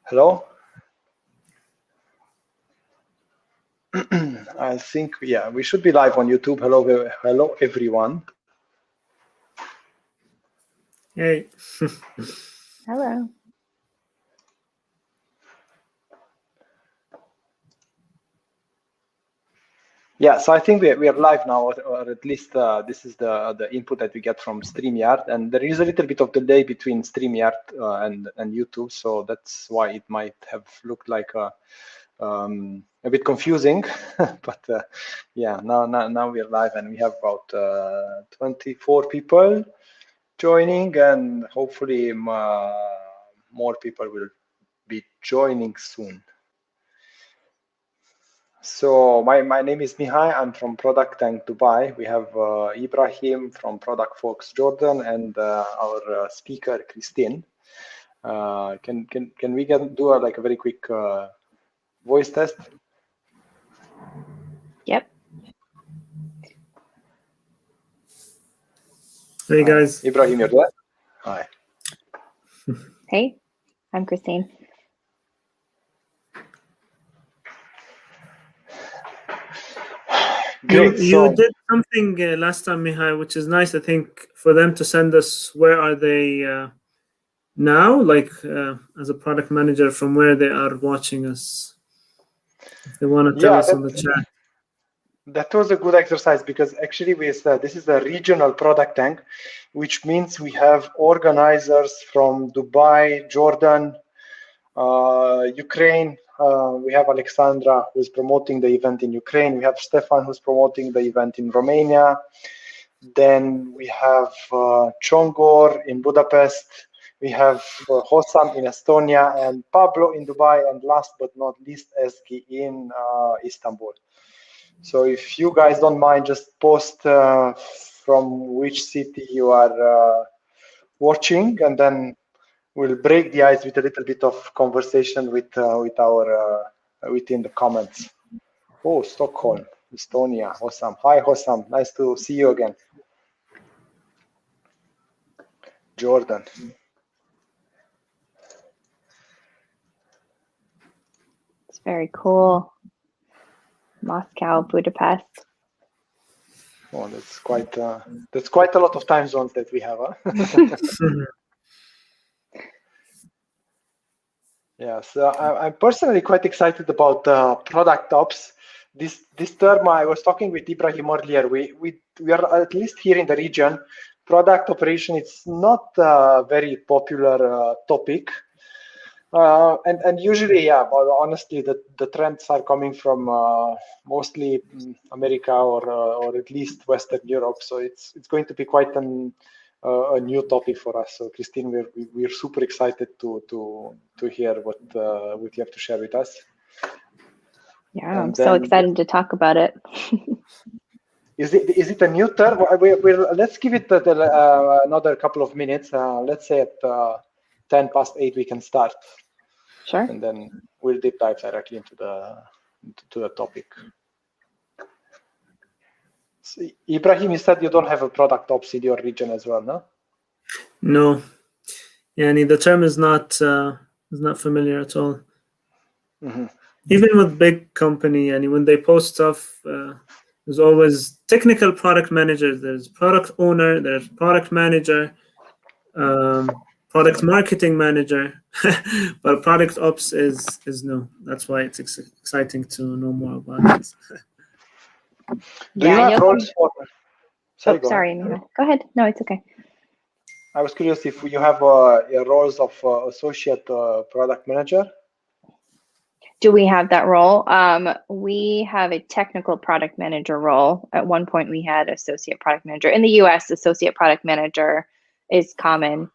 Hello? I think, yeah, we should be live on YouTube. Hello everyone. Hey. Hello. Yeah, so I think we are live now, or at least this is the input that we get from StreamYard, and there is a little bit of delay between StreamYard and YouTube, so that's why it might have looked like a bit confusing. But yeah, now we are live, and we have about 24 people joining, and hopefully more people will be joining soon. So my name is Mihai. I'm from ProductTank Dubai. We have Ibrahim from Product Folks Jordan, and our speaker Christine. Can we do a very quick voice test? Yep. Hey guys. Ibrahim, you're there? Hi. Hey, I'm Christine. Great. You did something last time, Mihai, which is nice. I think for them to send us where are they now, like as a product manager, from where they are watching us. If they want to tell us on the chat. That was a good exercise, because actually this is a regional product tank, which means we have organizers from Dubai, Jordan, Ukraine. We have Alexandra, who's promoting the event in Ukraine. We have Stefan, who's promoting the event in Romania. Then we have Chongor in Budapest. We have Hossam in Estonia, and Pablo in Dubai, and last but not least, Eski in Istanbul. So if you guys don't mind, just post from which city you are watching, and then we'll break the ice with a little bit of conversation with our within the comments. Oh, Stockholm, Estonia, Hossam. Hi, Hossam. Nice to see you again. Jordan. It's very cool. Moscow, Budapest. Oh, that's quite a lot of time zones that we have, huh? Yeah, so I'm personally quite excited about product ops. This term, I was talking with Ibrahim earlier. We are, at least here in the region, product operation. It's not a very popular topic, and usually, yeah. Well, honestly, the trends are coming from mostly America or at least Western Europe. So it's going to be quite a new topic for us. So Christine, we're super excited to hear what you have to share with us. Yeah, I'm so excited to talk about it. Is it a new term? Let's give it another couple of minutes. Let's say at 8:10 we can start. Sure. And then we'll deep dive directly into the topic. So, Ibrahim, you said you don't have a product ops in your region as well, no? No. Yeah, the term is not familiar at all. Mm-hmm. Even with big company, and when they post stuff, there's always technical product manager, there's product owner, there's product manager, product marketing manager, but product ops is no. That's why it's exciting to know more about this. Do you have roles for? Sorry, Mihai. Go ahead. No, it's okay. I was curious if you have roles of associate product manager. Do we have that role? We have a technical product manager role. At one point, we had associate product manager. In the US, associate product manager is common.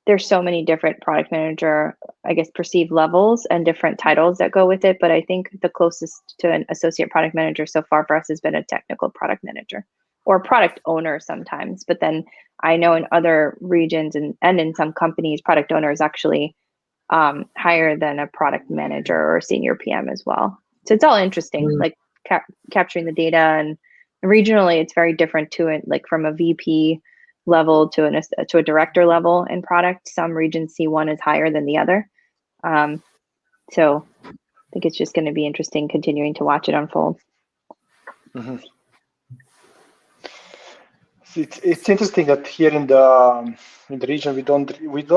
There's so many different product manager, I guess, perceived levels and different titles that go with it. But I think the closest to an associate product manager so far for us has been a technical product manager or product owner sometimes. But then I know in other regions and in some companies, product owner is actually higher than a product manager or senior PM as well. So it's all interesting, like capturing the data, and regionally it's very different to it, like from a VP level to a director level in product. Some regions C1 is higher than the other. So I think it's just going to be interesting continuing to watch it unfold. Mm-hmm. It's interesting that here in the region we don't.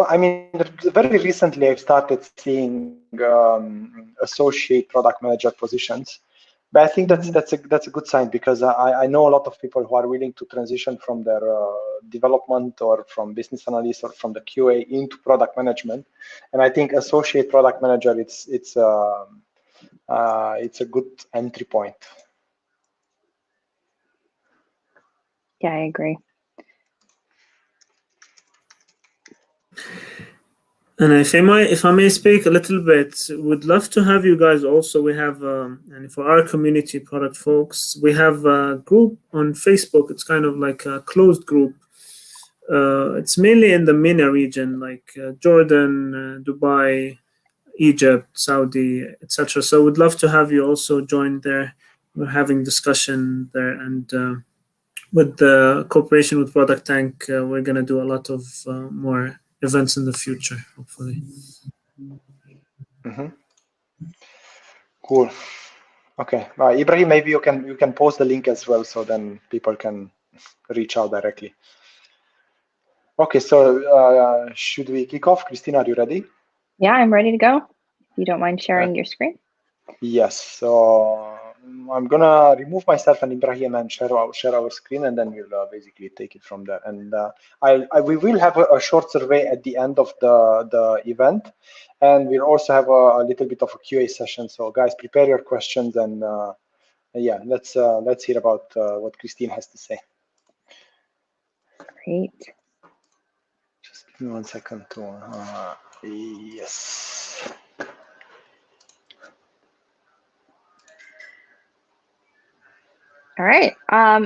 I mean, very recently I've started seeing associate product manager positions, but I think that's a good sign, because I know a lot of people who are willing to transition from their development or from business analyst or from the QA into product management, and I think associate product manager it's a good entry point. Yeah, I agree. And if I may speak a little bit, would love to have you guys also. We have, and for our community product folks, we have a group on Facebook. It's kind of like a closed group. It's mainly in the MENA region, like Jordan, Dubai, Egypt, Saudi, etc. So would love to have you also join there. We're having discussion there, and with the cooperation with ProductTank, we're going to do a lot of more events in the future, hopefully. Mm-hmm. Cool. Okay, Ibrahim, maybe you can post the link as well, so then people can reach out directly. Okay, so should we kick off? Christina, are you ready? Yeah, I'm ready to go. If you don't mind sharing your screen. Yes. So I'm gonna remove myself and Ibrahim and share our screen, and then we'll basically take it from there. And we will have a short survey at the end of the event, and we'll also have a little bit of a QA session. So guys, prepare your questions, and yeah, let's hear about what Christine has to say. Great. Just give me 1 second to yes. All right.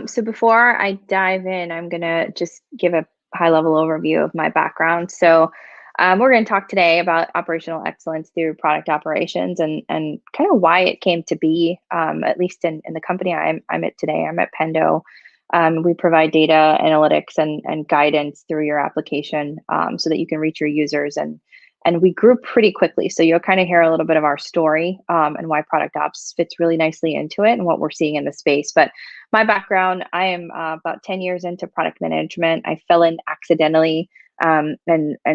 So before I dive in, I'm going to just give a high-level overview of my background. So we're going to talk today about operational excellence through product operations, and kind of why it came to be, at least in the company I'm at today. I'm at Pendo. We provide data analytics and guidance through your application, so that you can reach your users, and we grew pretty quickly. So you'll kind of hear a little bit of our story, and why product ops fits really nicely into it and what we're seeing in the space. But my background, I am about 10 years into product management. I fell in accidentally, and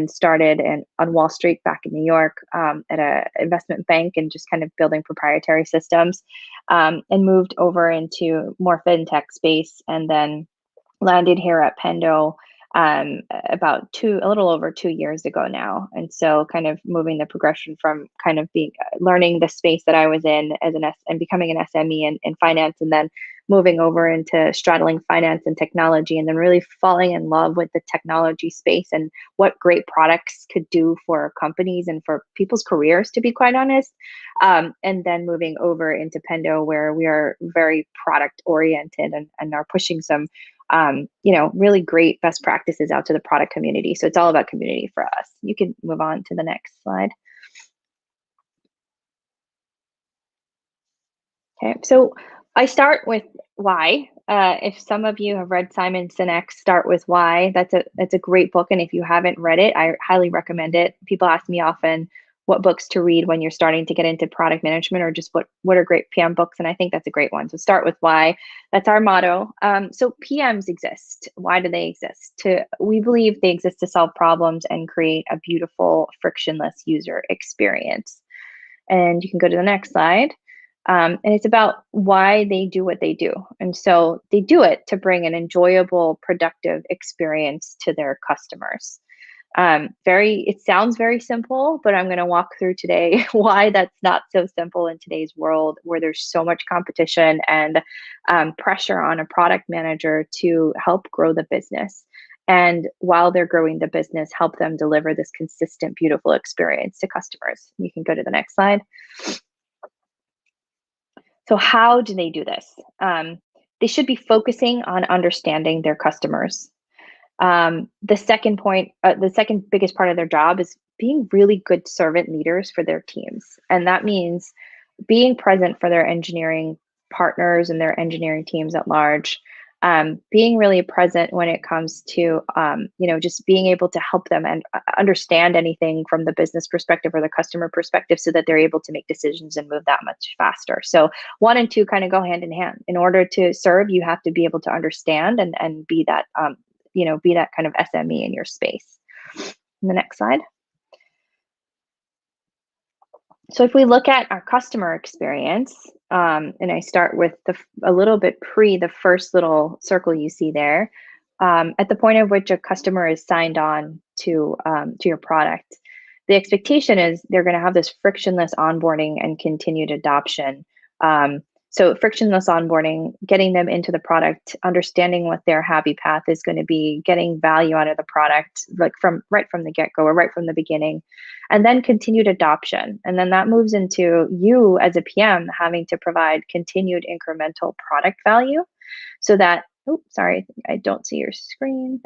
started on Wall Street back in New York, at an investment bank, and just kind of building proprietary systems, and moved over into more fintech space, and then landed here at Pendo about a little over 2 years ago now. And so kind of moving the progression from kind of learning the space that I was in and becoming an SME in finance, and then moving over into straddling finance and technology, and then really falling in love with the technology space and what great products could do for companies and for people's careers, to be quite honest. And then moving over into Pendo, where we are very product oriented and are pushing some really great best practices out to the product community. So it's all about community for us. You can move on to the next slide. Okay, so I start with why. If some of you have read Simon Sinek's Start With Why, that's a great book. And if you haven't read it, I highly recommend it. People ask me often what books to read when you're starting to get into product management, or just what are great PM books. And I think that's a great one. So Start With Why. That's our motto. So PMs exist. Why do they exist? We believe they exist to solve problems and create a beautiful, frictionless user experience. And you can go to the next slide. And it's about why they do what they do. And so they do it to bring an enjoyable, productive experience to their customers. It sounds very simple, but I'm going to walk through today why that's not so simple in today's world, where there's so much competition and pressure on a product manager to help grow the business. And while they're growing the business, help them deliver this consistent, beautiful experience to customers. You can go to the next slide. So how do they do this? They should be focusing on understanding their customers. The second biggest part of their job is being really good servant leaders for their teams. And that means being present for their engineering partners and their engineering teams at large, being really present when it comes to, just being able to help them and understand anything from the business perspective or the customer perspective so that they're able to make decisions and move that much faster. So 1 and 2 kind of go hand in hand. In order to serve, you have to be able to understand and be that, be that kind of SME in your space. The next slide. So if we look at our customer experience, and I start with a little bit the first little circle you see there, at the point at which a customer is signed on to your product, the expectation is they're going to have this frictionless onboarding and continued adoption. So frictionless onboarding, getting them into the product, understanding what their happy path is going to be, getting value out of the product, like right from the get-go or right from the beginning, and then continued adoption. And then that moves into you as a PM having to provide continued incremental product value so that, oh, sorry, I don't see your screen.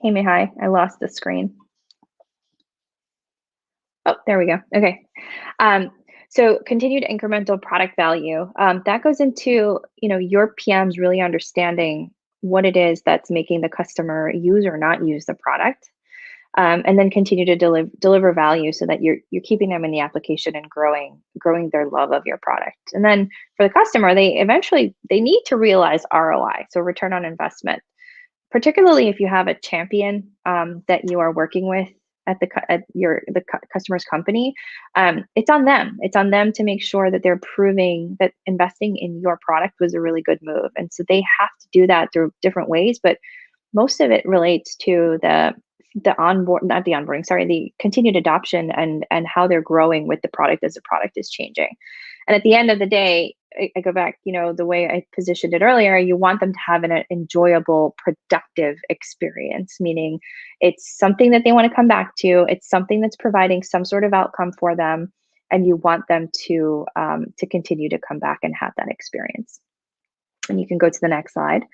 Hey, Mihai, I lost the screen. Oh, there we go. Okay. So continued incremental product value, that goes into, your PMs really understanding what it is that's making the customer use or not use the product, and then continue to deliver value so that you're keeping them in the application and growing their love of your product. And then for the customer, they need to realize ROI, so return on investment, particularly if you have a champion that you are working with at the customer's company. It's on them. It's on them to make sure that they're proving that investing in your product was a really good move. And so they have to do that through different ways, but most of it relates to the continued adoption and how they're growing with the product as the product is changing. And at the end of the day, I go back, the way I positioned it earlier, you want them to have an enjoyable, productive experience, meaning it's something that they want to come back to. It's something that's providing some sort of outcome for them. And you want them to continue to come back and have that experience. And you can go to the next slide.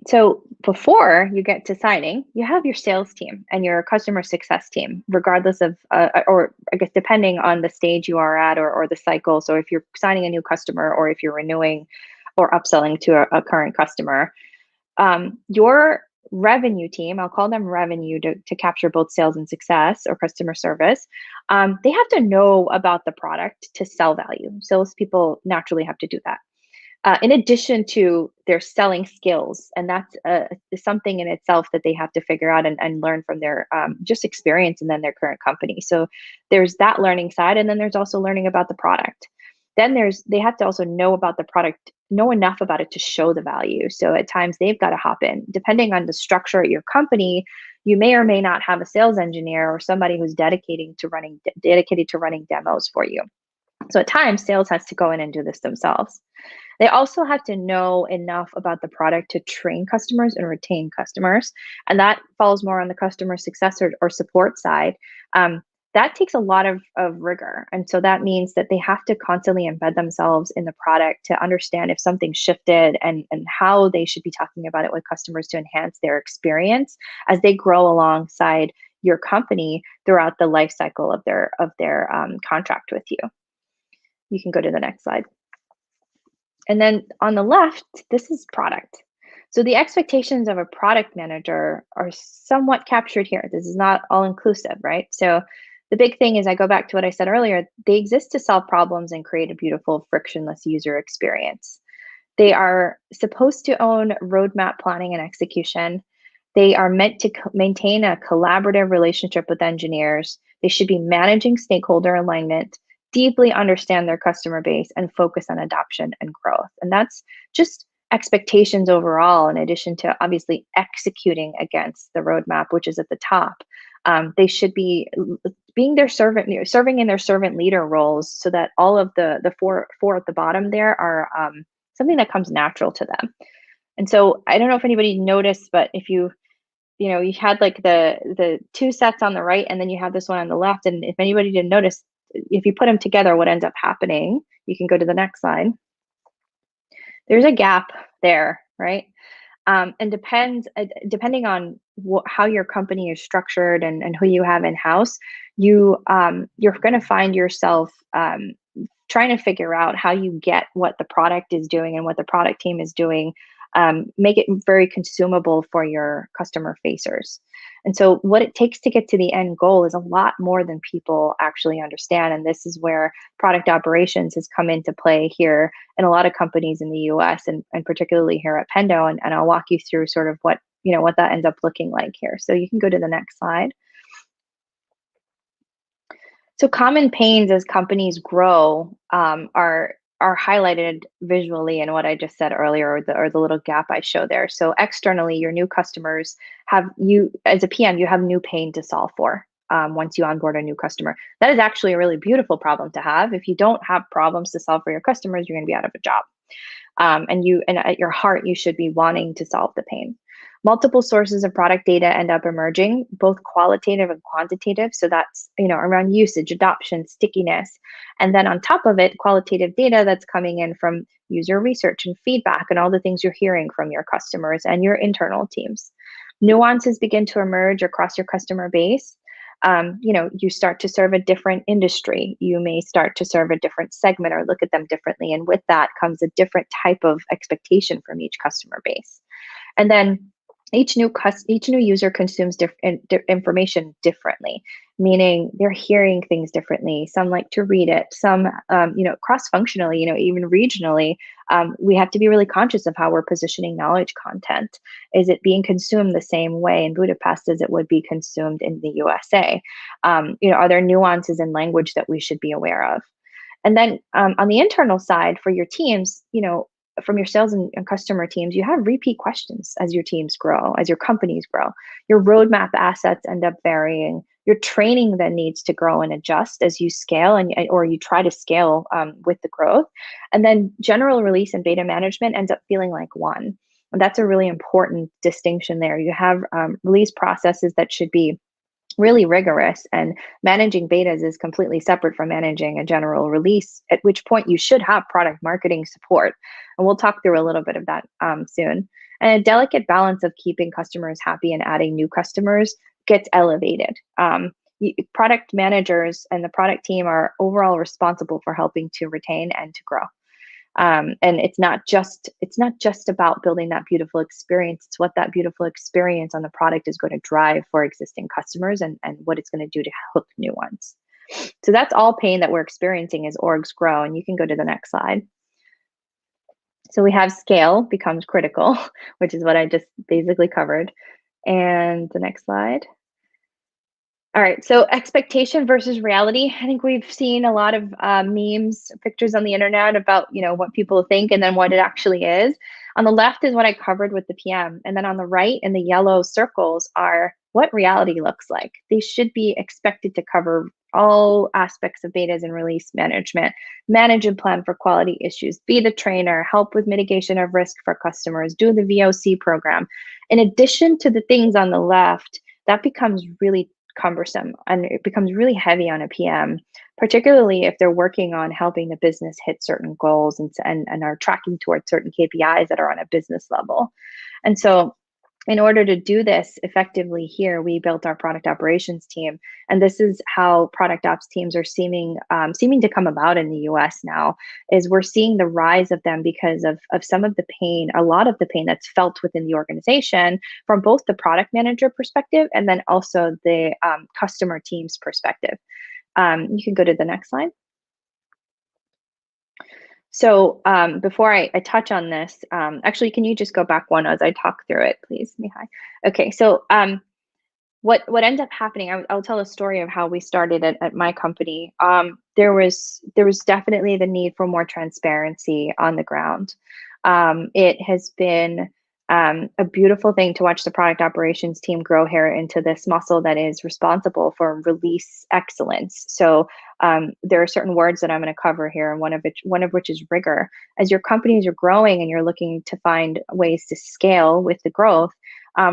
So before you get to signing, you have your sales team and your customer success team, regardless of, or I guess depending on the stage you are at or the cycle. So if you're signing a new customer or if you're renewing or upselling to a current customer, your revenue team, I'll call them revenue to capture both sales and success or customer service, they have to know about the product to sell value. Salespeople naturally have to do that. In addition to their selling skills, and that's something in itself that they have to figure out and learn from their just experience and then their current company. So there's that learning side, and then there's also learning about the product. Then they have to also know about the product, know enough about it to show the value. So at times they've got to hop in. Depending on the structure at your company, you may or may not have a sales engineer or somebody who's dedicated to running demos for you. So at times sales has to go in and do this themselves. They also have to know enough about the product to train customers and retain customers. And that falls more on the customer success or support side. That takes a lot of rigor. And so that means that they have to constantly embed themselves in the product to understand if something shifted and how they should be talking about it with customers to enhance their experience as they grow alongside your company throughout the life cycle of their contract with you. You can go to the next slide. And then on the left, this is product. So the expectations of a product manager are somewhat captured here. This is not all inclusive, right? So the big thing is, I go back to what I said earlier, they exist to solve problems and create a beautiful frictionless user experience. They are supposed to own roadmap planning and execution. They are meant to maintain a collaborative relationship with engineers. They should be managing stakeholder alignment, deeply understand their customer base, and focus on adoption and growth. And that's just expectations overall, in addition to obviously executing against the roadmap, which is at the top. They should be being their serving in their servant leader roles, so that all of the four at the bottom there are something that comes natural to them. And so I don't know if anybody noticed, but if you had like the two sets on the right, and then you have this one on the left, and if anybody didn't notice, if you put them together, what ends up happening, you can go to the next slide. There's a gap there, right? And depending on how your company is structured and who you have in-house, you're going to find yourself trying to figure out how you get what the product is doing and what the product team is doing, make it very consumable for your customer facers. And so what it takes to get to the end goal is a lot more than people actually understand. And this is where product operations has come into play here in a lot of companies in the US, and particularly here at Pendo. And I'll walk you through sort of what that ends up looking like here. So you can go to the next slide. So common pains as companies grow are highlighted visually in what I just said earlier, or the little gap I show there. So externally, your new customers as a PM, you have new pain to solve for once you onboard a new customer. That is actually a really beautiful problem to have. If you don't have problems to solve for your customers, you're going to be out of a job. And at your heart, you should be wanting to solve the pain. Multiple sources of product data end up emerging, both qualitative and quantitative. So that's, around usage, adoption, stickiness. And then on top of it, qualitative data that's coming in from user research and feedback and all the things you're hearing from your customers and your internal teams. Nuances begin to emerge across your customer base. You start to serve a different industry. You may start to serve a different segment or look at them differently. And with that comes a different type of expectation from each customer base. And then each new user consumes information differently, meaning they're hearing things differently. Some like to read it. Some, cross-functionally, even regionally, we have to be really conscious of how we're positioning knowledge content. Is it being consumed the same way in Budapest as it would be consumed in the USA? Are there nuances in language that we should be aware of? And then on the internal side for your teams, from your sales and customer teams, you have repeat questions as your teams grow, as your companies grow. Your roadmap assets end up varying. Your training then needs to grow and adjust as you scale or you try to scale with the growth. And then general release and beta management ends up feeling like one. And that's a really important distinction there. You have release processes that should be really rigorous, and managing betas is completely separate from managing a general release, at which point you should have product marketing support. And we'll talk through a little bit of that soon. And a delicate balance of keeping customers happy and adding new customers gets elevated. Product managers and the product team are overall responsible for helping to retain and to grow. And it's not just about building that beautiful experience. It's what that beautiful experience on the product is going to drive for existing customers and what it's going to do to hook new ones. So that's all pain that we're experiencing as orgs grow. And you can go to the next slide. So we have scale becomes critical, which is what I just basically covered. And the next slide. All right, so expectation versus reality. I think we've seen a lot of memes, pictures on the internet about what people think and then what it actually is. On the left is what I covered with the PM, and then on the right in the yellow circles are what reality looks like. They should be expected to cover all aspects of betas and release management, manage and plan for quality issues, be the trainer, help with mitigation of risk for customers, do the VOC program. In addition to the things on the left, that becomes really cumbersome and it becomes really heavy on a PM, particularly if they're working on helping the business hit certain goals and are tracking towards certain KPIs that are on a business level. And so in order to do this effectively here, we built our product operations team. And this is how product ops teams are seeming to come about in the US now, is we're seeing the rise of them because of some of the pain, a lot of the pain that's felt within the organization from both the product manager perspective and then also the customer team's perspective. You can go to the next slide. So before I touch on this, actually, can you just go back one as I talk through it, please, Mihai? Okay, so what ends up happening, I'll tell a story of how we started at my company. There was definitely the need for more transparency on the ground. It has been a beautiful thing to watch the product operations team grow here into this muscle that is responsible for release excellence. So there are certain words that I'm going to cover here, and one of which is rigor. As your companies are growing and you're looking to find ways to scale with the growth,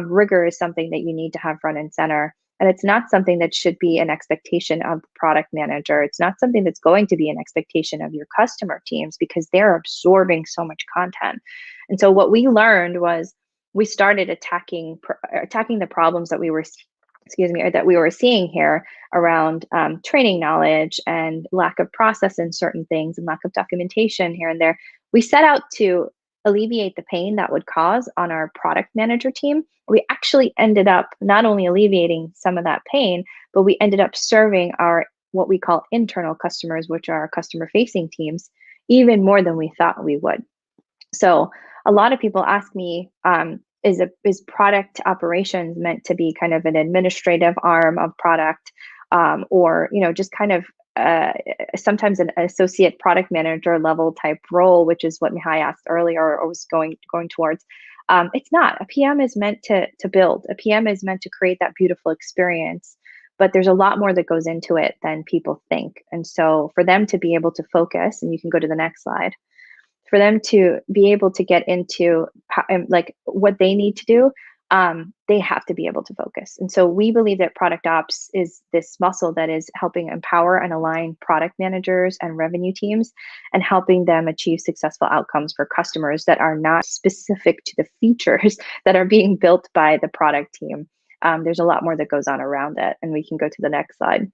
rigor is something that you need to have front and center. And it's not something that should be an expectation of the product manager. It's not something that's going to be an expectation of your customer teams because they're absorbing so much content. And so what we learned was we started attacking the problems that we were excuse me, or that we were seeing here around training knowledge and lack of process in certain things and lack of documentation here and there, we set out to alleviate the pain that would cause on our product manager team. We actually ended up not only alleviating some of that pain, but we ended up serving our what we call internal customers, which are our customer facing teams, even more than we thought we would. So a lot of people ask me, is product operations meant to be kind of an administrative arm of product, or just kind of sometimes an associate product manager level type role, which is what Mihai asked earlier or was going towards. It's not. A PM is meant to build. A PM is meant to create that beautiful experience, but there's a lot more that goes into it than people think. And so for them to be able to focus, and you can go to the next slide, for them to be able to get into like what they need to do, they have to be able to focus. And so we believe that product ops is this muscle that is helping empower and align product managers and revenue teams and helping them achieve successful outcomes for customers that are not specific to the features that are being built by the product team. There's a lot more that goes on around it, and we can go to the next slide.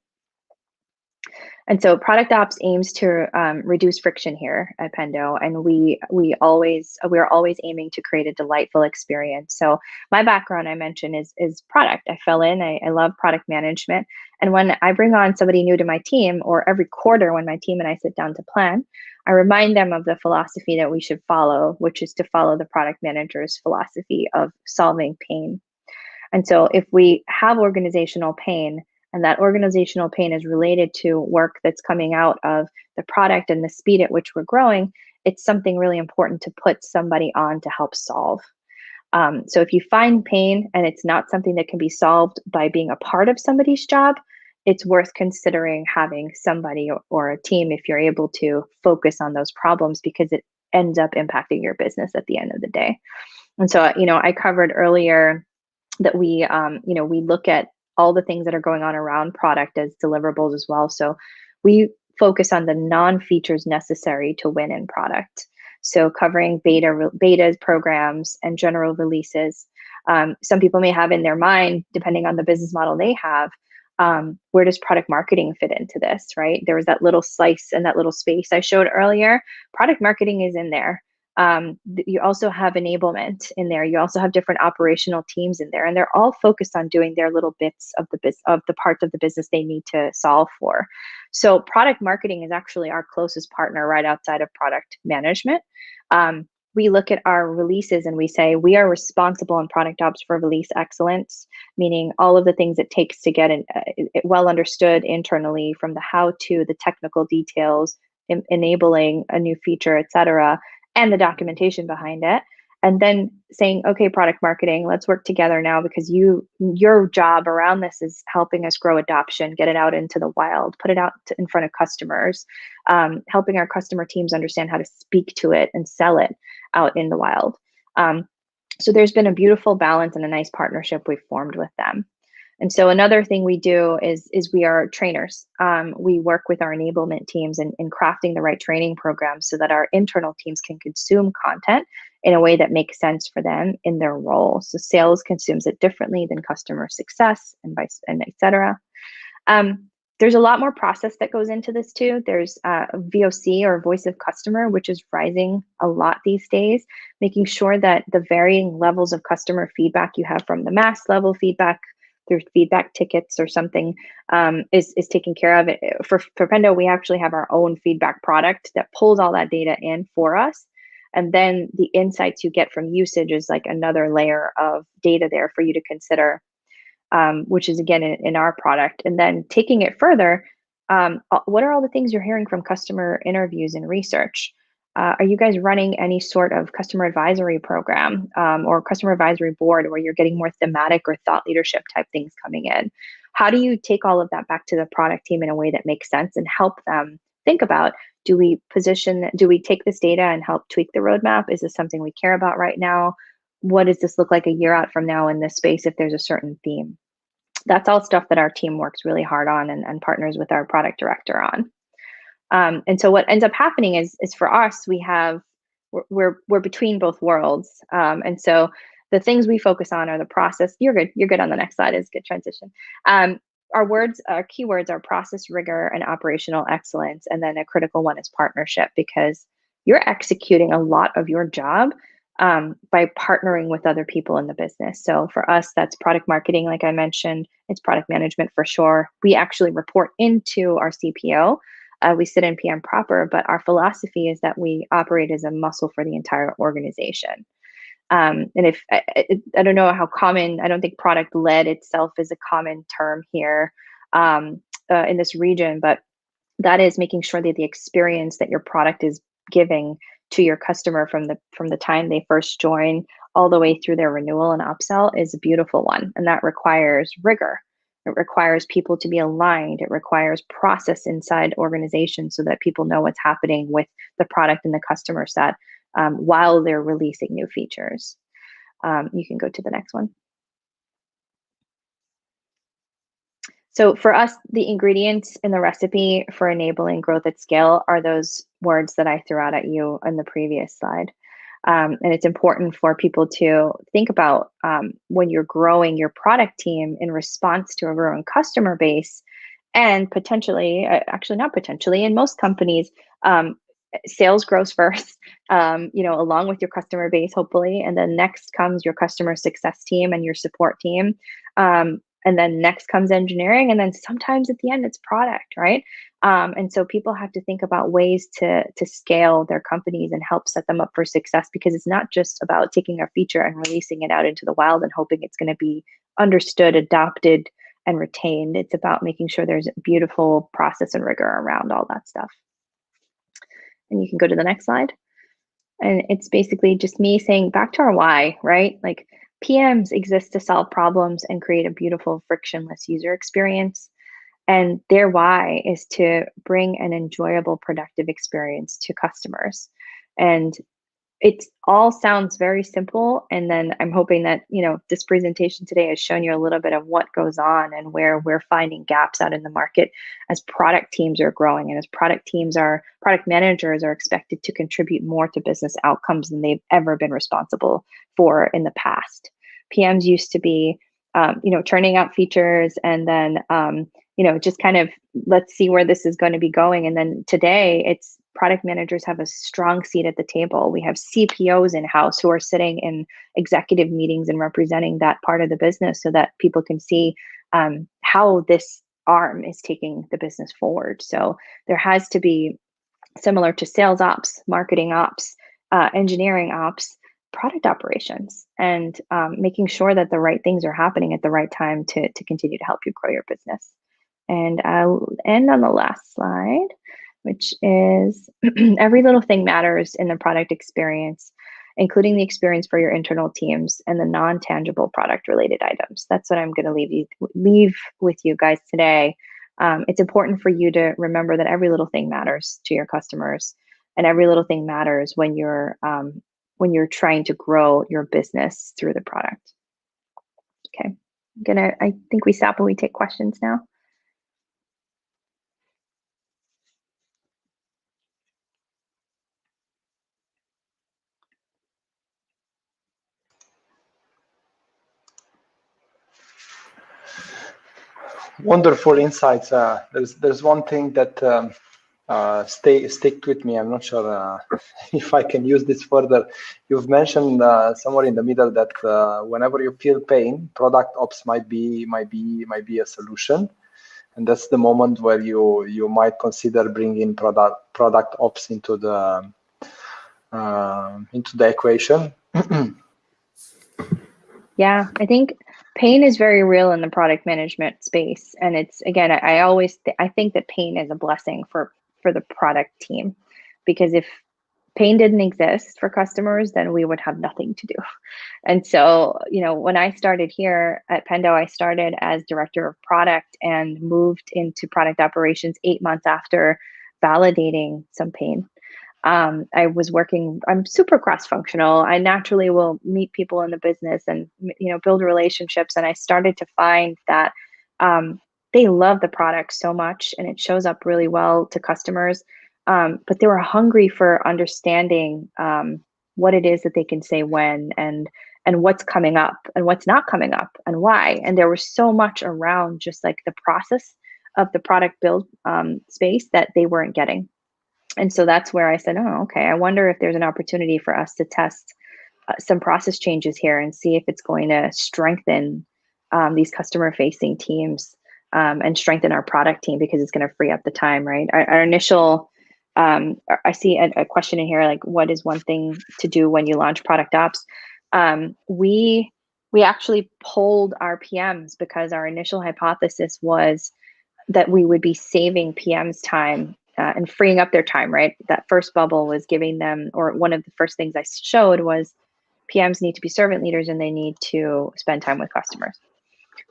And so product ops aims to reduce friction here at Pendo, and we're always aiming to create a delightful experience. So my background, I mentioned, is product. I fell in. I love product management, and when I bring on somebody new to my team, or every quarter when my team and I sit down to plan, I remind them of the philosophy that we should follow, which is to follow the product manager's philosophy of solving pain. And so if we have organizational pain, and that organizational pain is related to work that's coming out of the product and the speed at which we're growing, it's something really important to put somebody on to help solve. So if you find pain and it's not something that can be solved by being a part of somebody's job, it's worth considering having somebody or a team, if you're able to focus on those problems, because it ends up impacting your business at the end of the day. And so, I covered earlier that we look at all the things that are going on around product as deliverables as well. So we focus on the non-features necessary to win in product. So covering betas, programs, and general releases. Some people may have in their mind, depending on the business model they have, where does product marketing fit into this, right? There was that little slice and that little space I showed earlier. Product marketing is in there. You also have enablement in there. You also have different operational teams in there, and they're all focused on doing their little bits of the parts of the business they need to solve for. So product marketing is actually our closest partner right outside of product management. We look at our releases and we say we are responsible in product ops for release excellence, meaning all of the things it takes to get it well understood internally, from the how to the technical details, enabling a new feature, et cetera, and the documentation behind it. And then saying, okay, product marketing, let's work together now, because your job around this is helping us grow adoption, get it out into the wild, put it out in front of customers, helping our customer teams understand how to speak to it and sell it out in the wild. So there's been a beautiful balance and a nice partnership we've formed with them. And so another thing we do is we are trainers. We work with our enablement teams in crafting the right training programs so that our internal teams can consume content in a way that makes sense for them in their role. So sales consumes it differently than customer success, and et cetera. There's a lot more process that goes into this too. There's VOC, or voice of customer, which is rising a lot these days, making sure that the varying levels of customer feedback you have, from the mass level feedback through feedback tickets or something, is taken care of. For Pendo, we actually have our own feedback product that pulls all that data in for us. And then the insights you get from usage is like another layer of data there for you to consider, which is again in our product. And then taking it further, what are all the things you're hearing from customer interviews and research? Are you guys running any sort of customer advisory program or customer advisory board where you're getting more thematic or thought leadership type things coming in? How do you take all of that back to the product team in a way that makes sense and help them think about, do we take this data and help tweak the roadmap? Is this something we care about right now? What does this look like a year out from now in this space if there's a certain theme? That's all stuff that our team works really hard on and partners with our product director on. And so what ends up happening is for us, we're between both worlds. And so the things we focus on are the process. You're good on the next slide. Is good transition. Our keywords are process rigor and operational excellence. And then a critical one is partnership, because you're executing a lot of your job by partnering with other people in the business. So for us, that's product marketing, like I mentioned. It's product management for sure. We actually report into our CPO. We sit in PM proper, but our philosophy is that we operate as a muscle for the entire organization. And if I don't know how common, I don't think product led itself is a common term here in this region, but that is making sure that the experience that your product is giving to your customer from the time they first join all the way through their renewal and upsell is a beautiful one. And that requires rigor. It requires people to be aligned. It requires process inside organizations so that people know what's happening with the product and the customer set while they're releasing new features. You can go to the next one. So for us, the ingredients in the recipe for enabling growth at scale are those words that I threw out at you on the previous slide. And it's important for people to think about when you're growing your product team in response to a growing customer base, and potentially, actually not potentially, in most companies, sales grows first, along with your customer base, hopefully, and then next comes your customer success team and your support team. And then next comes engineering, and then sometimes at the end it's product, right? And so people have to think about ways to scale their companies and help set them up for success, because it's not just about taking a feature and releasing it out into the wild and hoping it's going to be understood, adopted, and retained. It's about making sure there's beautiful process and rigor around all that stuff. And you can go to the next slide. And it's basically just me saying back to our why, right? Like, PMs exist to solve problems and create a beautiful, frictionless user experience. And their why is to bring an enjoyable, productive experience to customers. And it all sounds very simple. And then I'm hoping that, this presentation today has shown you a little bit of what goes on and where we're finding gaps out in the market as product teams are growing, and as product managers are expected to contribute more to business outcomes than they've ever been responsible for in the past. PMs used to be, turning out features and then, just kind of, let's see where this is going to be going. And then today it's product managers have a strong seat at the table. We have CPOs in-house who are sitting in executive meetings and representing that part of the business so that people can see how this arm is taking the business forward. So there has to be, similar to sales ops, marketing ops, engineering ops, product operations, and making sure that the right things are happening at the right time to continue to help you grow your business. And I'll end on the last slide, which is every little thing matters in the product experience, including the experience for your internal teams and the non-tangible product related items. That's what I'm going to leave with you guys today. It's important for you to remember that every little thing matters to your customers, and every little thing matters when you're trying to grow your business through the product. Okay, I think we stop and we take questions now. Wonderful insights. There's one thing that stick with me. I'm not sure if I can use this further. You've mentioned somewhere in the middle that whenever you feel pain, product ops might be a solution, and that's the moment where you might consider bringing product ops into the equation. Yeah, I think pain is very real in the product management space, and it's, again, I think that pain is a blessing for the product team, because if pain didn't exist for customers, then we would have nothing to do. And so, when I started here at Pendo, I started as director of product and moved into product operations 8 months after validating some pain. I'm super cross-functional. I naturally will meet people in the business and, build relationships. And I started to find that they love the product so much, and it shows up really well to customers. But they were hungry for understanding what it is that they can say when, and and what's coming up and what's not coming up and why. And there was so much around just like the process of the product build space that they weren't getting. And so that's where I said, oh, okay, I wonder if there's an opportunity for us to test some process changes here and see if it's going to strengthen these customer facing teams and strengthen our product team, because it's going to free up the time, right? Our initial, I see a question in here, like, what is one thing to do when you launch product ops? We actually polled our PMs because our initial hypothesis was that we would be saving PMs time and freeing up their time, right? That first bubble was giving them, or one of the first things I showed was PMs need to be servant leaders and they need to spend time with customers.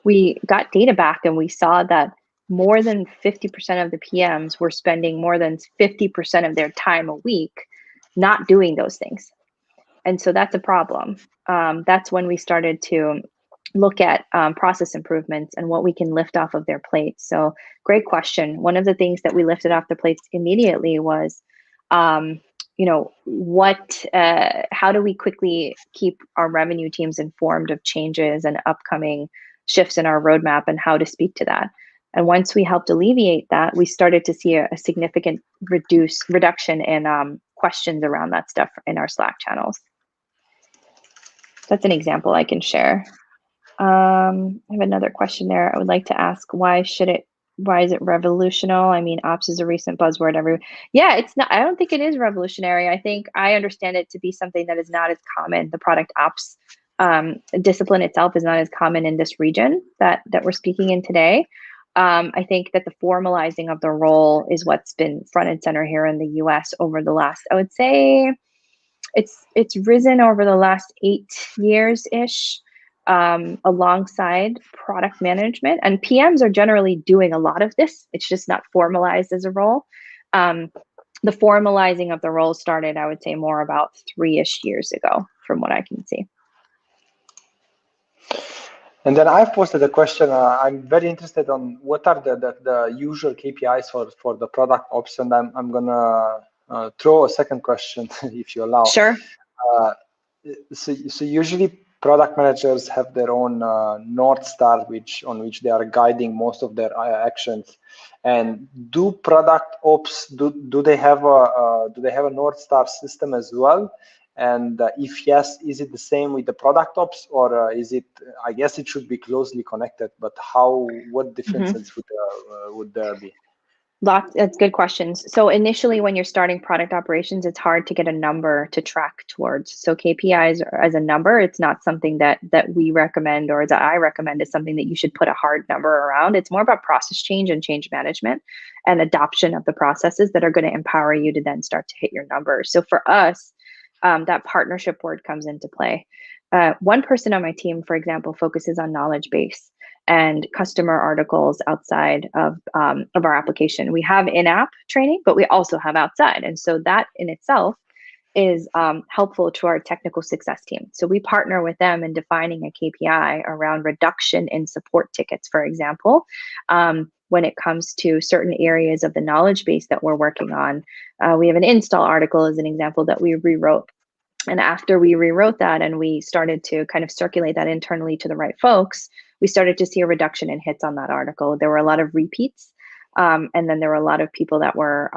We got data back and we saw that more than 50% of the PMs were spending more than 50% of their time a week not doing those things. And so that's a problem. That's when we started to look at process improvements and what we can lift off of their plates. So great question. One of the things that we lifted off the plates immediately was, you know, how do we quickly keep our revenue teams informed of changes and upcoming shifts in our roadmap and how to speak to that. And once we helped alleviate that, we started to see a significant reduction in questions around that stuff in our Slack channels. That's an example I can share. I have another question there. I would like to ask, why is it revolutionary? I mean, ops is a recent buzzword. Yeah, it's not, I don't think it is revolutionary. I think I understand it to be something that is not as common. The product ops discipline itself is not as common in this region that we're speaking in today. I think that the formalizing of the role is what's been front and center here in the US over the last, I would say it's risen over the last 8 years-ish, alongside product management. And PMs are generally doing a lot of this. It's just not formalized as a role. The formalizing of the role started, I would say, more about 3-ish years ago, from what I can see. And then I've posted a question. I'm very interested on what are the usual KPIs for the product ops, and I'm gonna throw a second question if you allow. Sure. So usually product managers have their own North Star, on which they are guiding most of their actions. And do product ops do they have a North Star system as well? And if yes, is it the same with the product ops, or is it? I guess it should be closely connected. But what differences would there be? That's good questions. So initially, when you're starting product operations, it's hard to get a number to track towards. So KPIs as a number, it's not something that we recommend, or that I recommend is something that you should put a hard number around. It's more about process change and change management and adoption of the processes that are going to empower you to then start to hit your numbers. So for us, that partnership word comes into play. One person on my team, for example, focuses on knowledge base and customer articles outside of our application. We have in-app training, but we also have outside. And so that in itself is helpful to our technical success team. So we partner with them in defining a KPI around reduction in support tickets, for example, when it comes to certain areas of the knowledge base that we're working on. We have an install article as an example that we rewrote. And after we rewrote that and we started to kind of circulate that internally to the right folks, we started to see a reduction in hits on that article. There were a lot of repeats. And then there were a lot of people that were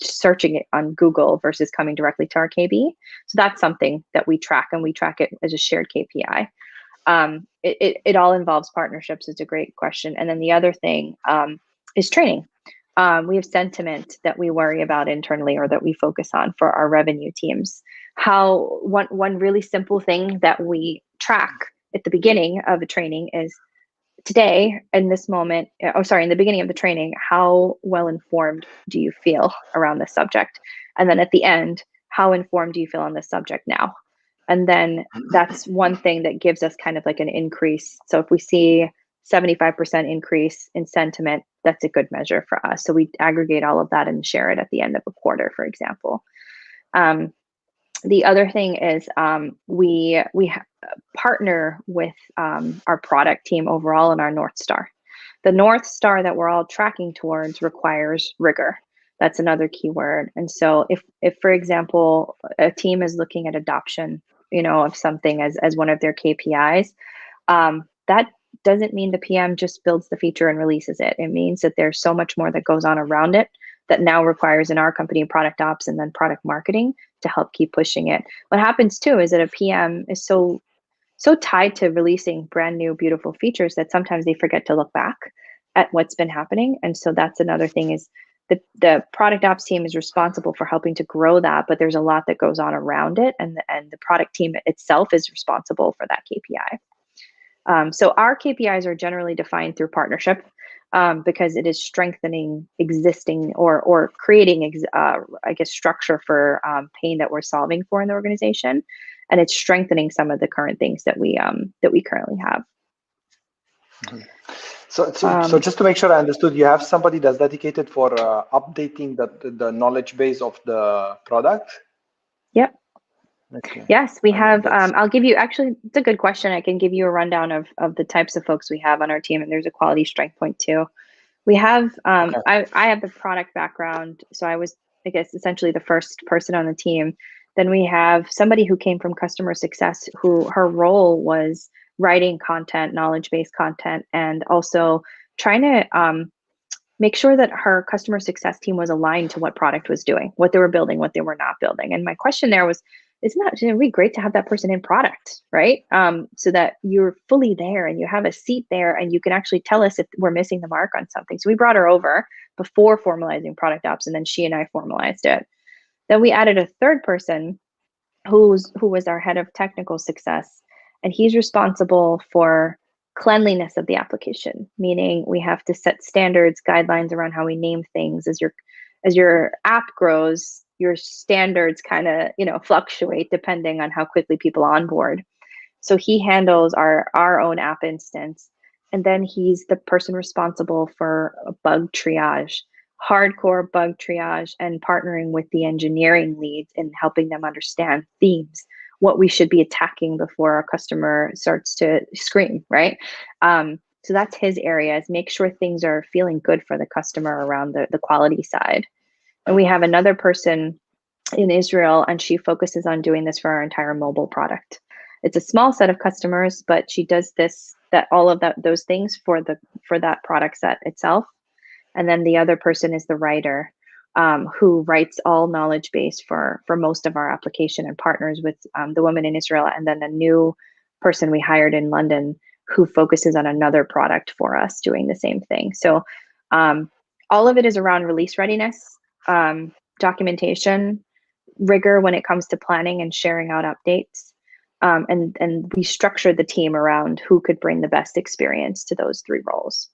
searching it on Google versus coming directly to our KB. So that's something that we track, and we track it as a shared KPI. It all involves partnerships. It's a great question. And then the other thing is training. We have sentiment that we worry about internally, or that we focus on for our revenue teams. One really simple thing that we track at the beginning of the training is, today, in this moment, in the beginning of the training, how well informed do you feel around this subject? And then at the end, how informed do you feel on this subject now? And then that's one thing that gives us kind of like an increase. So if we see 75% increase in sentiment, that's a good measure for us. So we aggregate all of that and share it at the end of a quarter, for example. The other thing is we partner with our product team overall in our North Star. The North Star that we're all tracking towards requires rigor. That's another key word. And so if for example, a team is looking at adoption of something as one of their KPIs, that doesn't mean the PM just builds the feature and releases it. It means that there's so much more that goes on around it that now requires, in our company, product ops and then product marketing to help keep pushing it. What happens too is that a PM is so tied to releasing brand new, beautiful features that sometimes they forget to look back at what's been happening. And so that's another thing, is the product ops team is responsible for helping to grow that, but there's a lot that goes on around it, and the product team itself is responsible for that KPI. So our KPIs are generally defined through partnership, because it is strengthening existing or creating, structure for pain that we're solving for in the organization, and it's strengthening some of the current things that we currently have. Mm-hmm. So just to make sure I understood, you have somebody that's dedicated for updating the knowledge base of the product? Yep. Okay. Yes, we have. I'll give you, actually, it's a good question. I can give you a rundown of the types of folks we have on our team, and there's a quality strength point too. We have, I have the product background, so I was, I guess, essentially the first person on the team. Then we have somebody who came from customer success, who her role was writing content, knowledge-based content, and also trying to make sure that her customer success team was aligned to what product was doing, what they were building, what they were not building. And my question there was, it'd be great to have that person in product, right? So that you're fully there and you have a seat there and you can actually tell us if we're missing the mark on something. So we brought her over before formalizing product ops, and then she and I formalized it. Then we added a third person who was our head of technical success, and he's responsible for cleanliness of the application, meaning we have to set standards, guidelines around how we name things. As your app grows, your standards kind of, fluctuate depending on how quickly people onboard. So he handles our own app instance, and then he's the person responsible for bug triage, hardcore bug triage, and partnering with the engineering leads and helping them understand themes, what we should be attacking before our customer starts to scream, right? So that's his area, is make sure things are feeling good for the customer around the quality side. And we have another person in Israel, and she focuses on doing this for our entire mobile product. It's a small set of customers, but she does those things for that product set itself. And then the other person is the writer, who writes all knowledge base for most of our application, and partners with the woman in Israel, and then a new person we hired in London who focuses on another product for us doing the same thing. So all of it is around release readiness, documentation, rigor when it comes to planning and sharing out updates. And we structured the team around who could bring the best experience to those three roles.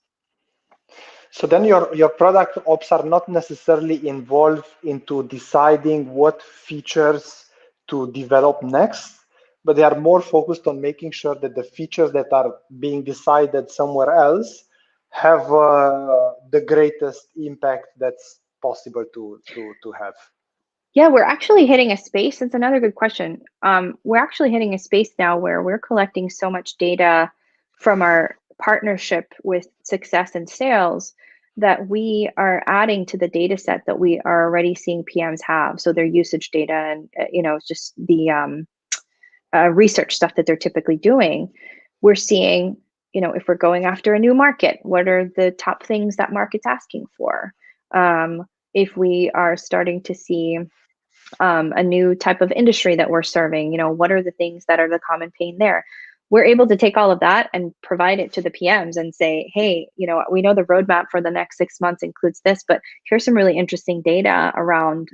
So then your product ops are not necessarily involved into deciding what features to develop next, but they are more focused on making sure that the features that are being decided somewhere else have the greatest impact that's possible to have. Yeah, we're actually hitting a space. That's another good question. We're actually hitting a space now where we're collecting so much data from our partnership with success and sales that we are adding to the data set that we are already seeing PMs have. So their usage data and just the research stuff that they're typically doing. We're seeing, if we're going after a new market, what are the top things that market's asking for? If we are starting to see a new type of industry that we're serving, what are the things that are the common pain there? We're able to take all of that and provide it to the PMs and say, hey, we know the roadmap for the next 6 months includes this, but here's some really interesting data around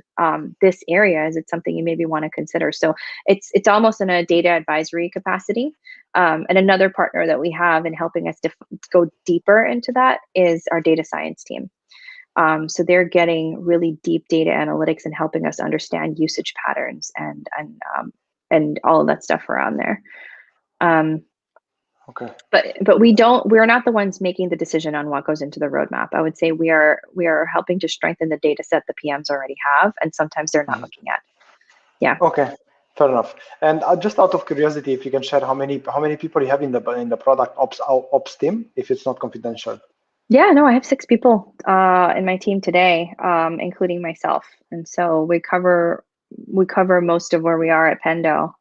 this area. Is it something you maybe want to consider? So it's almost in a data advisory capacity. And another partner that we have in helping us to go deeper into that is our data science team. So they're getting really deep data analytics and helping us understand usage patterns and all of that stuff around there. Okay. But we're not the ones making the decision on what goes into the roadmap. I would say we are helping to strengthen the data set the PMs already have, and sometimes they're not looking at. Yeah. Okay, fair enough. And just out of curiosity, if you can share how many people you have in the product ops team, if it's not confidential. Yeah, no, I have 6 people in my team today, including myself, and so we cover most of where we are at Pendo.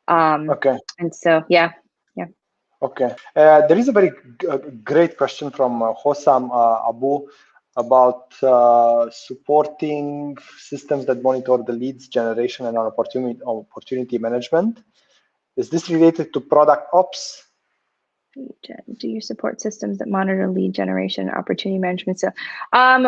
Okay. And so, yeah. Okay. There is a very great question from Hossam Abu about supporting systems that monitor the leads generation and opportunity management. Is this related to product ops? Do you support systems that monitor lead generation and opportunity management? So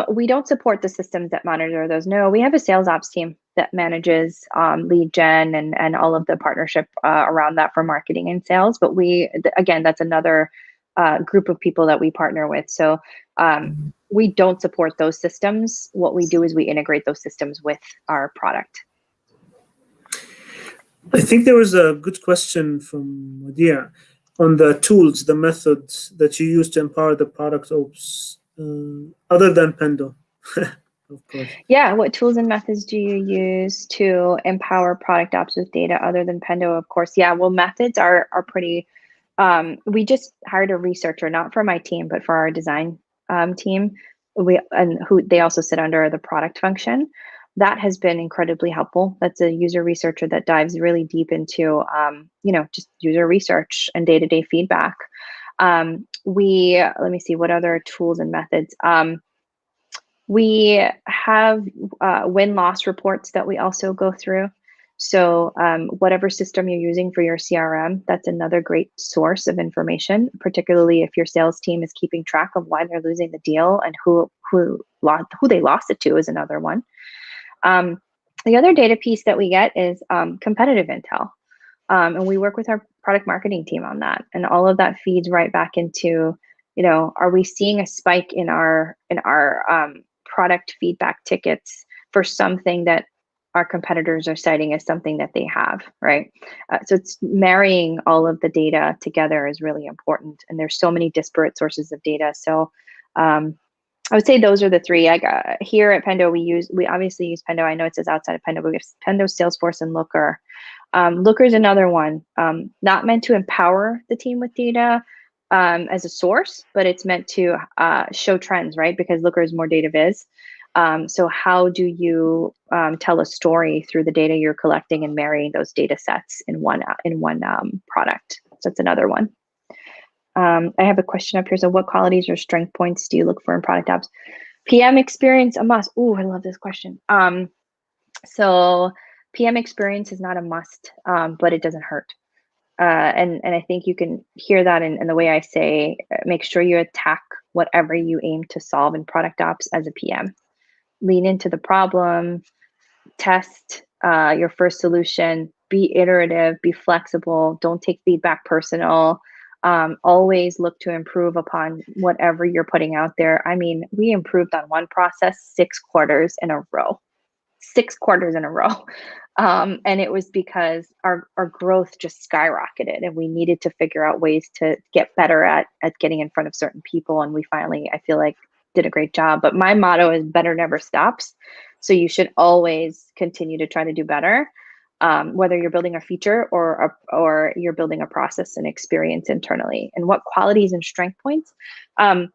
we don't support the systems that monitor those. No, we have a sales ops team that manages lead gen and all of the partnership around that for marketing and sales. But again, that's another group of people that we partner with. So we don't support those systems. What we do is we integrate those systems with our product. I think there was a good question from Wadia on the tools, the methods that you use to empower the product ops, other than Pendo, of course. Yeah, what tools and methods do you use to empower product ops with data other than Pendo, of course? Yeah, well, methods are pretty, we just hired a researcher, not for my team, but for our design team, they also sit under the product function. That has been incredibly helpful. That's a user researcher that dives really deep into, just user research and day-to-day feedback. Let me see, what other tools and methods? We have win-loss reports that we also go through. So whatever system you're using for your CRM, that's another great source of information, particularly if your sales team is keeping track of why they're losing the deal and who they lost it to is another one. The other data piece that we get is competitive intel. And we work with our product marketing team on that. And all of that feeds right back into, are we seeing a spike in our product feedback tickets for something that our competitors are citing as something that they have, right? So it's marrying all of the data together is really important. And there's so many disparate sources of data. So I would say those are the three. Here at Pendo, we obviously use Pendo. I know it says outside of Pendo, but we have Pendo, Salesforce, and Looker. Looker is another one, not meant to empower the team with data as a source, but it's meant to show trends, right? Because Looker is more data viz. So how do you tell a story through the data you're collecting and marrying those data sets in one product? So that's another one. I have a question up here. So what qualities or strength points do you look for in product ops? PM experience, a must. Oh, I love this question. So PM experience is not a must, but it doesn't hurt. And I think you can hear that in the way I say, make sure you attack whatever you aim to solve in product ops as a PM. Lean into the problem, test your first solution, be iterative, be flexible, don't take feedback personal. Always look to improve upon whatever you're putting out there. I mean, we improved on one process 6 quarters in a row. 6 quarters in a row. And it was because our growth just skyrocketed and we needed to figure out ways to get better at getting in front of certain people. And we finally, I feel like, did a great job. But my motto is better never stops. So you should always continue to try to do better. Whether you're building a feature or you're building a process and experience internally. And what qualities and strength points? Oh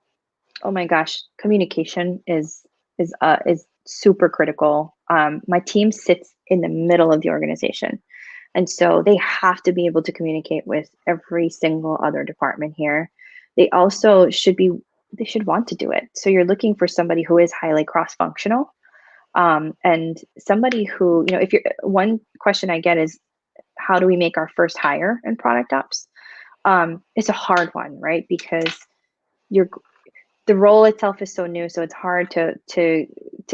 my gosh, communication is super critical. My team sits in the middle of the organization, and so they have to be able to communicate with every single other department here. They also should want to do it. So you're looking for somebody who is highly cross-functional. And somebody who, one question I get is, how do we make our first hire in product ops? It's a hard one, right? Because the role itself is so new, so it's hard to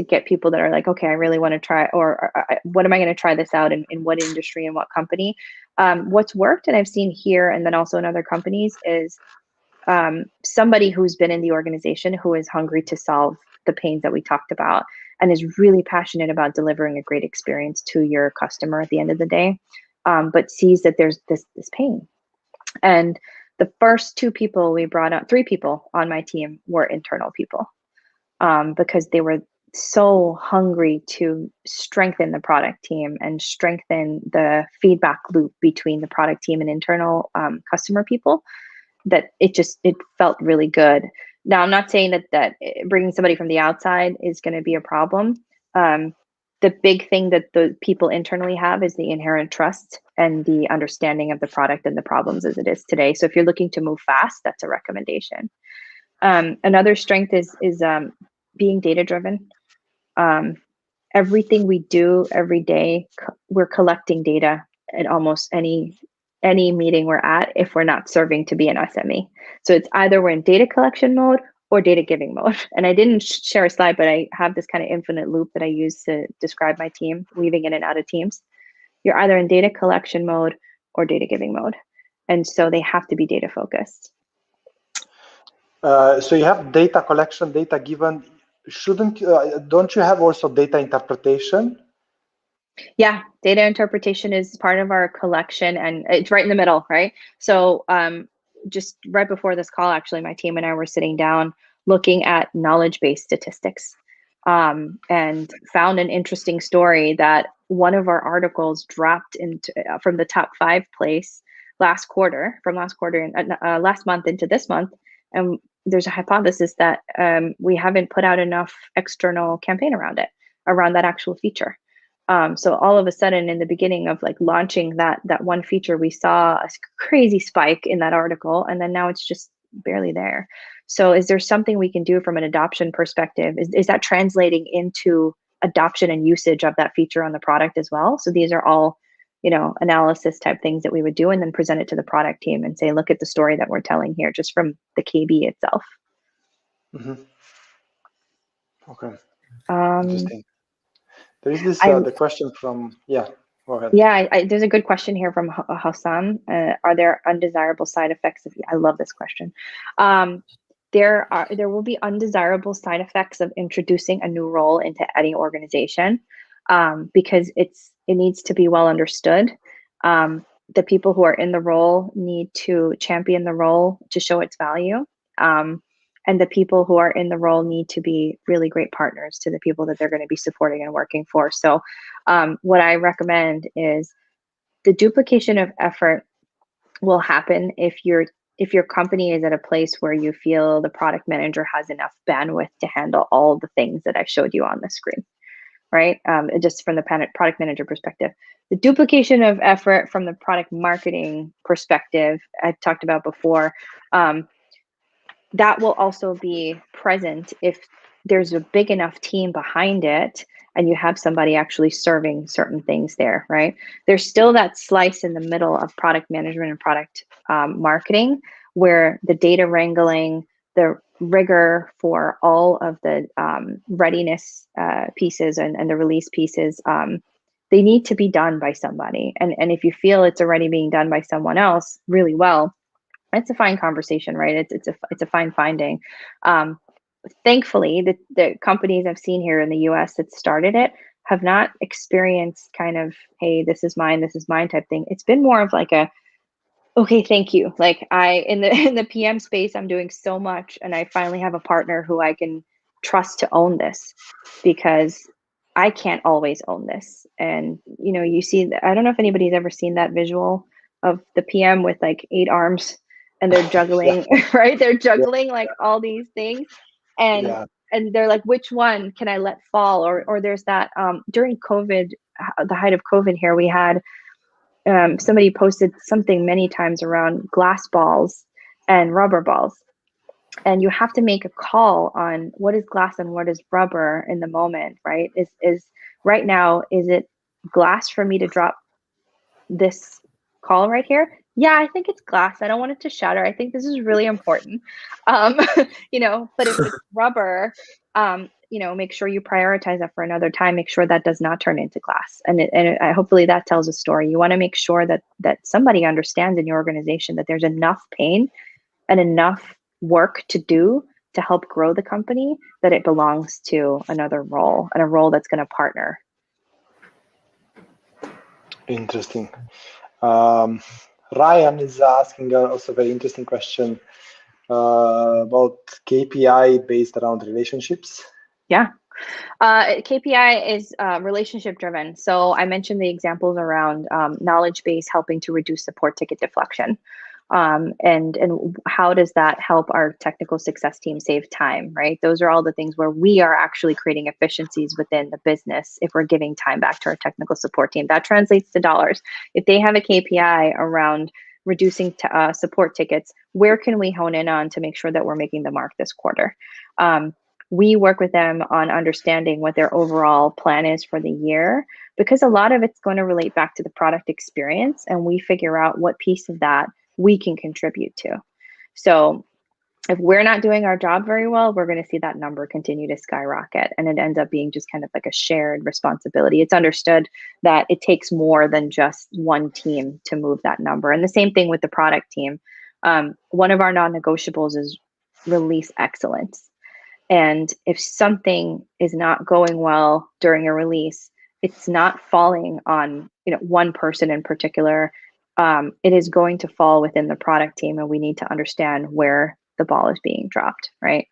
get people that are like, okay, I really want to try, or what am I going to try this out in what industry and what company? What's worked, and I've seen here, and then also in other companies, is somebody who's been in the organization who is hungry to solve the pains that we talked about and is really passionate about delivering a great experience to your customer at the end of the day, but sees that there's this pain. And the first 2 people we brought up, 3 people on my team were internal people, because they were so hungry to strengthen the product team and strengthen the feedback loop between the product team and internal customer people, that it felt really good. Now, I'm not saying that bringing somebody from the outside is going to be a problem. the big thing that the people internally have is the inherent trust and the understanding of the product and the problems as it is today. So if you're looking to move fast, that's a recommendation. Another strength is being data driven. Everything we do every day, we're collecting data at almost any meeting we're at if we're not serving to be an SME. So it's either we're in data collection mode or data giving mode. And I didn't share a slide, but I have this kind of infinite loop that I use to describe my team, weaving in and out of teams. You're either in data collection mode or data giving mode. And so they have to be data focused. So you have data collection, data given. Don't you have also data interpretation? Yeah, data interpretation is part of our collection, and it's right in the middle, right? So just right before this call, actually, my team and I were sitting down looking at knowledge-based statistics, and found an interesting story that one of our articles dropped into from the top 5 place last month into this month, and there's a hypothesis that we haven't put out enough external campaign around that actual feature. So all of a sudden, in the beginning of like launching that one feature, we saw a crazy spike in that article, and then now it's just barely there. So is there something we can do from an adoption perspective? Is that translating into adoption and usage of that feature on the product as well? So these are all, analysis type things that we would do, and then present it to the product team and say, look at the story that we're telling here just from the KB itself. Mm-hmm. Okay. Interesting. There is this the question from, yeah, go ahead. Yeah, there's a good question here from Hassan. Are there undesirable side effects? I love this question. There will be undesirable side effects of introducing a new role into any organization, because it needs to be well understood. The people who are in the role need to champion the role to show its value. And the people who are in the role need to be really great partners to the people that they're going to be supporting and working for. So what I recommend is the duplication of effort will happen if your company is at a place where you feel the product manager has enough bandwidth to handle all the things that I showed you on the screen, right? Just from the product manager perspective. The duplication of effort from the product marketing perspective, I talked about before, that will also be present if there's a big enough team behind it and you have somebody actually serving certain things there, right? There's still that slice in the middle of product management and product marketing where the data wrangling, the rigor for all of the readiness pieces and the release pieces, they need to be done by somebody. And if you feel it's already being done by someone else really well, it's a fine conversation, right? It's a fine finding. Thankfully, the companies I've seen here in the US that started it have not experienced kind of, hey, this is mine type thing. It's been more of like a, okay, thank you. Like in the PM space, I'm doing so much, and I finally have a partner who I can trust to own this, because I can't always own this. And you see, I don't know if anybody's ever seen that visual of the PM with like 8 arms. And they're juggling, right? They're juggling like all these things, and they're like, which one can I let fall? Or there's that during COVID, the height of COVID here, we had somebody posted something many times around glass balls and rubber balls, and you have to make a call on what is glass and what is rubber in the moment, right? Is right now, is it glass for me to drop this call right here? Yeah, I think it's glass. I don't want it to shatter. I think this is really important. But if it's rubber, make sure you prioritize that for another time. Make sure that does not turn into glass. And hopefully that tells a story. You want to make sure that somebody understands in your organization that there's enough pain and enough work to do to help grow the company, that it belongs to another role, and a role that's going to partner. Interesting. Ryan is asking also a very interesting question about KPI based around relationships. Yeah. KPI is relationship driven. So I mentioned the examples around knowledge base helping to reduce support ticket deflection. and how does that help our technical success team save time, right? Those are all the things where we are actually creating efficiencies within the business if we're giving time back to our technical support team. That translates to dollars. If they have a KPI around reducing support tickets, where can we hone in on to make sure that we're making the mark this quarter? We work with them on understanding what their overall plan is for the year, because a lot of it's going to relate back to the product experience, and we figure out what piece of that we can contribute to. So if we're not doing our job very well, we're going to see that number continue to skyrocket, and it ends up being just kind of like a shared responsibility. It's understood that it takes more than just one team to move that number. And the same thing with the product team. One of our non-negotiables is release excellence. And if something is not going well during a release, it's not falling on one person in particular. It is going to fall within the product team, and we need to understand where the ball is being dropped, right?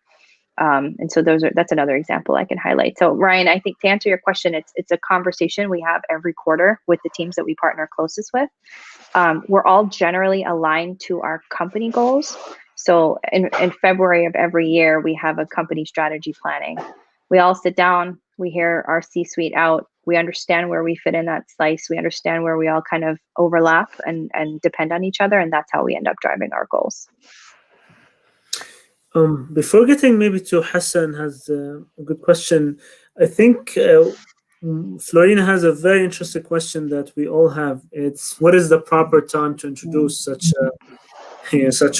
And so that's another example I can highlight. So Ryan, I think to answer your question, it's a conversation we have every quarter with the teams that we partner closest with. We're all generally aligned to our company goals. So in February of every year, we have a company strategy planning. We all sit down, we hear our C-suite out, we understand where we fit in that slice, we understand where we all kind of overlap and depend on each other, and that's how we end up driving our goals. Before getting maybe to Hassan has a good question, I think Florina has a very interesting question that we all have. It's what is the proper time to introduce such a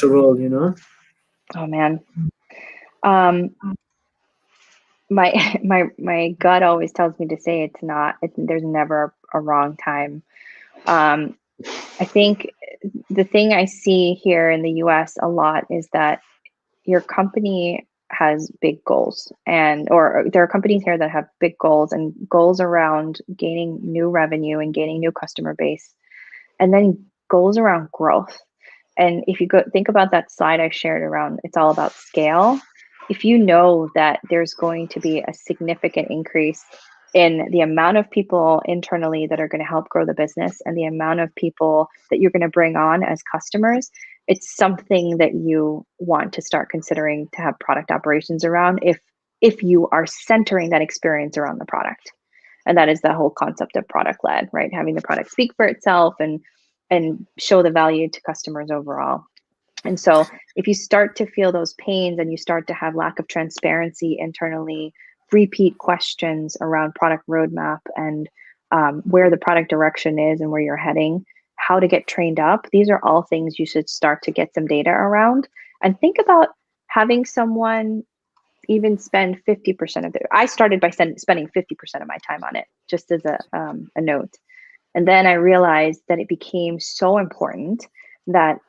role, Oh man. My gut always tells me to say there's never a wrong time. I think the thing I see here in the US a lot is that your company has big goals, or there are companies here that have big goals and goals around gaining new revenue and gaining new customer base, and then goals around growth. And if you think about that slide I shared around, it's all about scale. If you know that there's going to be a significant increase in the amount of people internally that are going to help grow the business and the amount of people that you're going to bring on as customers, it's something that you want to start considering to have product operations around if you are centering that experience around the product. And that is the whole concept of product led, right? Having the product speak for itself and show the value to customers overall. And so if you start to feel those pains and you start to have lack of transparency internally, repeat questions around product roadmap and where the product direction is and where you're heading, how to get trained up, these are all things you should start to get some data around. And think about having someone even spend 50% of I started by spending 50% of my time on it, just as a note. And then I realized that it became so important that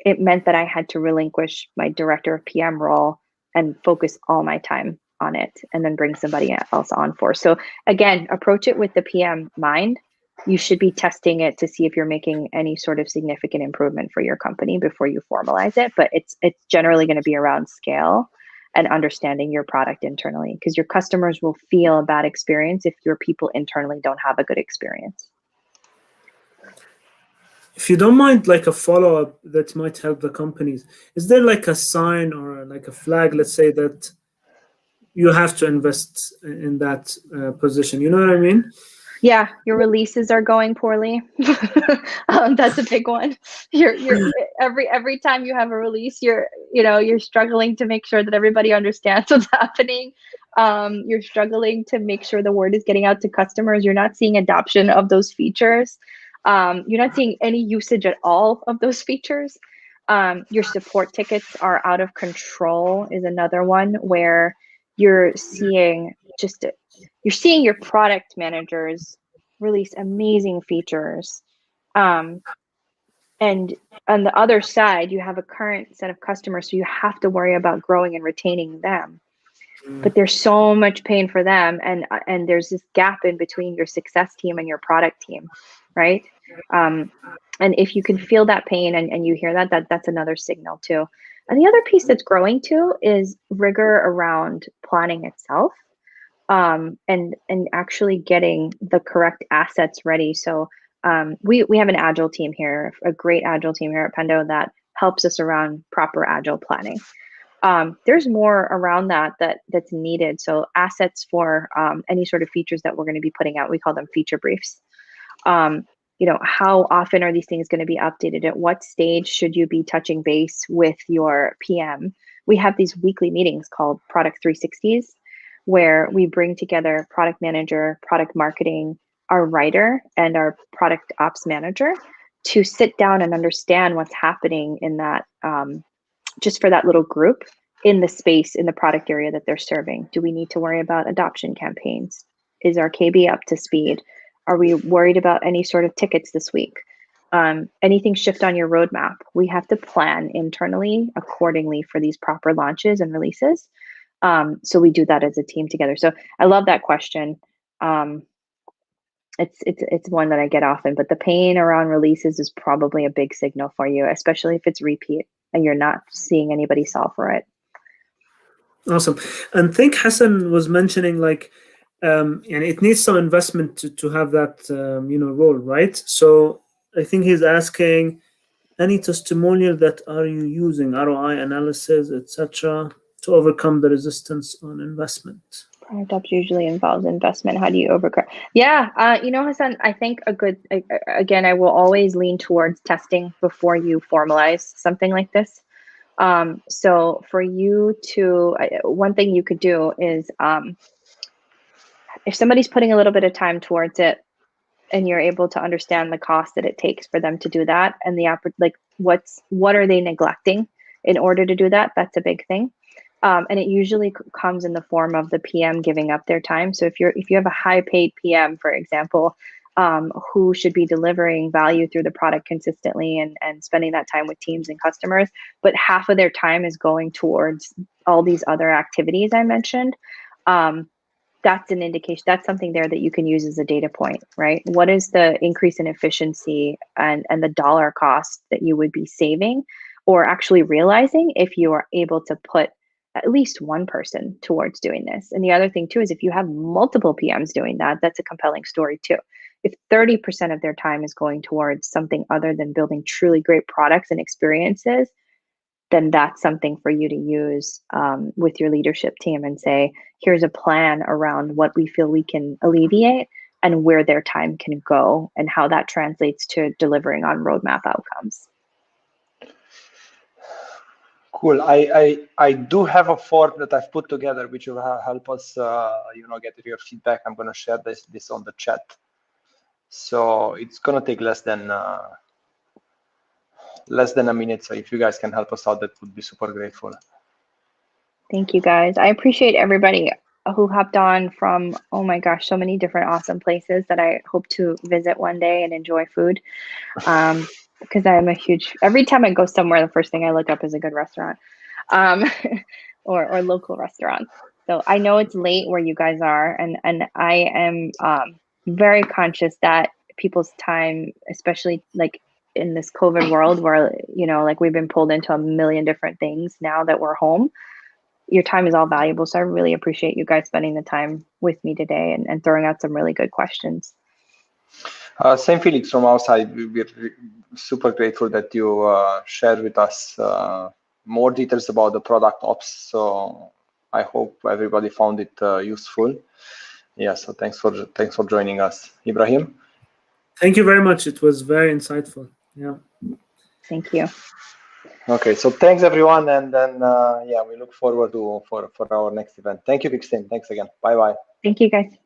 it meant that I had to relinquish my director of PM role and focus all my time on it, and then bring somebody else on for. So again, approach it with the PM mind. You should be testing it to see if you're making any sort of significant improvement for your company before you formalize it. But it's generally going to be around scale and understanding your product internally, because your customers will feel a bad experience if your people internally don't have a good experience. If you don't mind, like a follow-up that might help the companies, is there like a sign or like a flag, let's say, that you have to invest in that position? You know what I mean? Yeah, your releases are going poorly. That's a big one. You're every time you have a release, you're struggling to make sure that everybody understands what's happening. You're struggling to make sure the word is getting out to customers. You're not seeing adoption of those features. You're not seeing any usage at all of those features. Your support tickets are out of control is another one where you're seeing your product managers release amazing features. And on the other side, you have a current set of customers, so you have to worry about growing and retaining them. But there's so much pain for them, and there's this gap in between your success team and your product team, right? And if you can feel that pain and you hear that's another signal too. And the other piece that's growing too is rigor around planning itself, and actually getting the correct assets ready. So we have an agile team here, a great agile team here at Pendo that helps us around proper agile planning. There's more around that's needed. So assets for any sort of features that we're going to be putting out, we call them feature briefs. How often are these things going to be updated? At what stage should you be touching base with your PM? We have these weekly meetings called Product 360s, where we bring together product manager, product marketing, our writer, and our product ops manager to sit down and understand what's happening in that, just for that little group in the space, in the product area that they're serving. Do we need to worry about adoption campaigns? Is our KB up to speed? Are we worried about any sort of tickets this week? Anything shift on your roadmap? We have to plan internally accordingly for these proper launches and releases. So we do that as a team together. So I love that question. It's one that I get often, but the pain around releases is probably a big signal for you, especially if it's repeat and you're not seeing anybody solve for it. Awesome. And I think Hassan was mentioning and it needs some investment to have that role, right? So I think he's asking, any testimonial that are you using, ROI analysis, etc., to overcome the resistance on investment? Product ops usually involves investment. How do you overcome? Yeah, Hassan, I think again, I will always lean towards testing before you formalize something like this. So for you to, one thing you could do is, if somebody's putting a little bit of time towards it, and you're able to understand the cost that it takes for them to do that, and what are they neglecting in order to do that? That's a big thing. And it usually comes in the form of the PM giving up their time. So if you have a high paid PM, for example, who should be delivering value through the product consistently and spending that time with teams and customers, but half of their time is going towards all these other activities I mentioned, that's an indication. That's something there that you can use as a data point, right? What is the increase in efficiency and the dollar cost that you would be saving or actually realizing if you are able to put at least one person towards doing this? And the other thing too is if you have multiple PMs doing that, that's a compelling story too. If 30% of their time is going towards something other than building truly great products and experiences, then that's something for you to use with your leadership team and say, here's a plan around what we feel we can alleviate and where their time can go and how that translates to delivering on roadmap outcomes. Cool. I do have a form that I've put together, which will help us, get your feedback. I'm going to share this on the chat. So it's going to take less than a minute. So if you guys can help us out, that would be super grateful. Thank you, guys. I appreciate everybody who hopped on from, oh my gosh, so many different awesome places that I hope to visit one day and enjoy food. Because I'm every time I go somewhere, the first thing I look up is a good restaurant or local restaurant. So I know it's late where you guys are, and I am very conscious that people's time, especially in this COVID world where, we've been pulled into a million different things now that we're home, your time is all valuable. So I really appreciate you guys spending the time with me today and throwing out some really good questions. Same feelings from our side. We're super grateful that you shared with us more details about the product ops. So I hope everybody found it useful. Yeah, so thanks for joining us. Ibrahim? Thank you very much. It was very insightful. Yeah. Thank you. Okay, so thanks everyone, and then we look forward for our next event. Thank you, Big Stim. Thanks again. Bye-bye. Thank you, guys.